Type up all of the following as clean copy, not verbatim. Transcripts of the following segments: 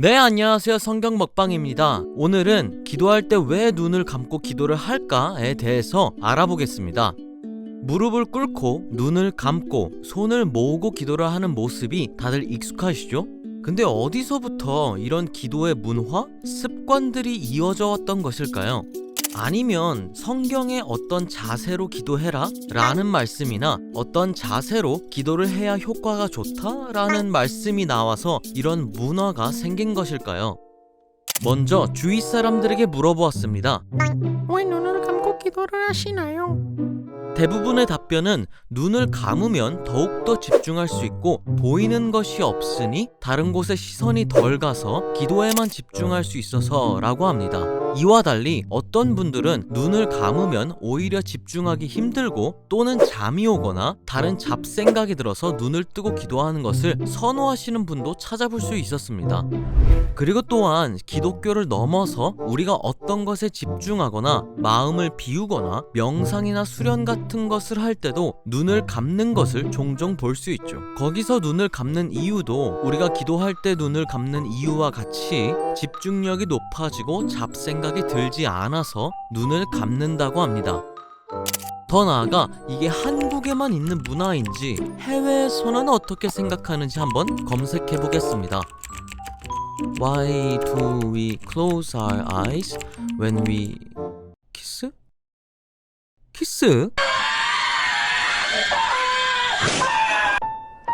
네, 안녕하세요. 성경 먹방입니다. 오늘은 기도할 때 왜 눈을 감고 기도를 할까에 대해서 알아보겠습니다. 무릎을 꿇고 눈을 감고 손을 모으고 기도를 하는 모습이 다들 익숙하시죠? 근데 어디서부터 이런 기도의 문화, 습관들이 이어져 왔던 것일까요? 아니면 성경의 어떤 자세로 기도해라 라는 말씀이나 어떤 자세로 기도를 해야 효과가 좋다 라는 말씀이 나와서 이런 문화가 생긴 것일까요? 먼저 주위 사람들에게 물어보았습니다. 왜 눈을 감고 기도를 하시나요? 대부분의 답변은 눈을 감으면 더욱더 집중할 수 있고 보이는 것이 없으니 다른 곳에 시선이 덜 가서 기도에만 집중할 수 있어서 라고 합니다. 이와 달리 어떤 분들은 눈을 감으면 오히려 집중하기 힘들고 또는 잠이 오거나 다른 잡생각이 들어서 눈을 뜨고 기도하는 것을 선호하시는 분도 찾아볼 수 있었습니다. 그리고 또한 기독교를 넘어서 우리가 어떤 것에 집중하거나 마음을 비우거나 명상이나 수련 같은 것을 할 때도 눈을 감는 것을 종종 볼 수 있죠. 거기서 눈을 감는 이유도 우리가 기도할 때 눈을 감는 이유와 같이 집중력이 높아지고 잡생각이 들지 않아서 눈을 감는다고 합니다. 더 나아가 이게 한국에만 있는 문화인지 해외에서는 어떻게 생각하는지 한번 검색해 보겠습니다. Why do we close our eyes when we kiss? 키스?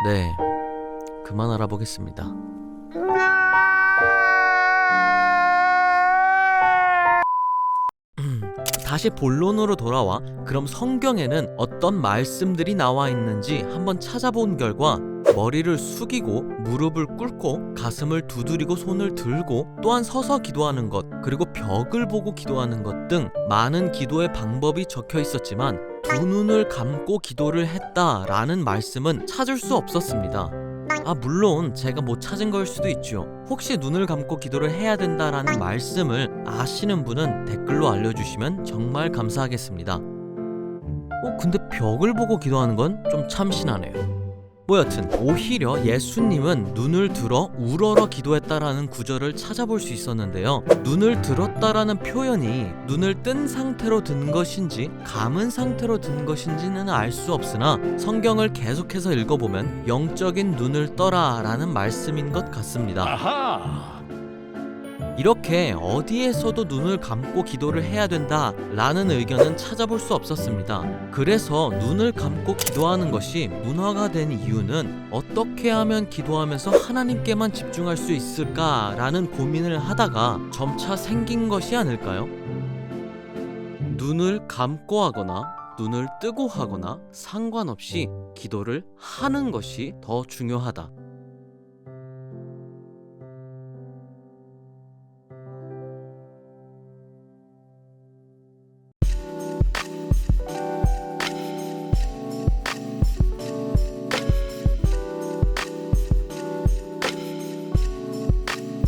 네, 그만 알아보겠습니다. 다시 본론으로 돌아와 그럼 성경에는 어떤 말씀들이 나와 있는지 한번 찾아본 결과 머리를 숙이고 무릎을 꿇고 가슴을 두드리고 손을 들고 또한 서서 기도하는 것 그리고 벽을 보고 기도하는 것 등 많은 기도의 방법이 적혀 있었지만 두 눈을 감고 기도를 했다라는 말씀은 찾을 수 없었습니다. 물론 제가 못 찾은 걸 수도 있죠. 혹시 눈을 감고 기도를 해야 된다라는 말씀을 아시는 분은 댓글로 알려주시면 정말 감사하겠습니다. 근데 벽을 보고 기도하는 건 좀 참신하네요. 여튼 오히려 예수님은 눈을 들어 우러러 기도했다라는 구절을 찾아볼 수 있었는데요. 눈을 들었다라는 표현이 눈을 뜬 상태로 든 것인지 감은 상태로 든 것인지는 알 수 없으나 성경을 계속해서 읽어보면 영적인 눈을 떠라 라는 말씀인 것 같습니다. 아하! 이렇게 어디에서도 눈을 감고 기도를 해야 된다 라는 의견은 찾아볼 수 없었습니다. 그래서 눈을 감고 기도하는 것이 문화가 된 이유는 어떻게 하면 기도하면서 하나님께만 집중할 수 있을까 라는 고민을 하다가 점차 생긴 것이 아닐까요? 눈을 감고 하거나 눈을 뜨고 하거나 상관없이 기도를 하는 것이 더 중요하다.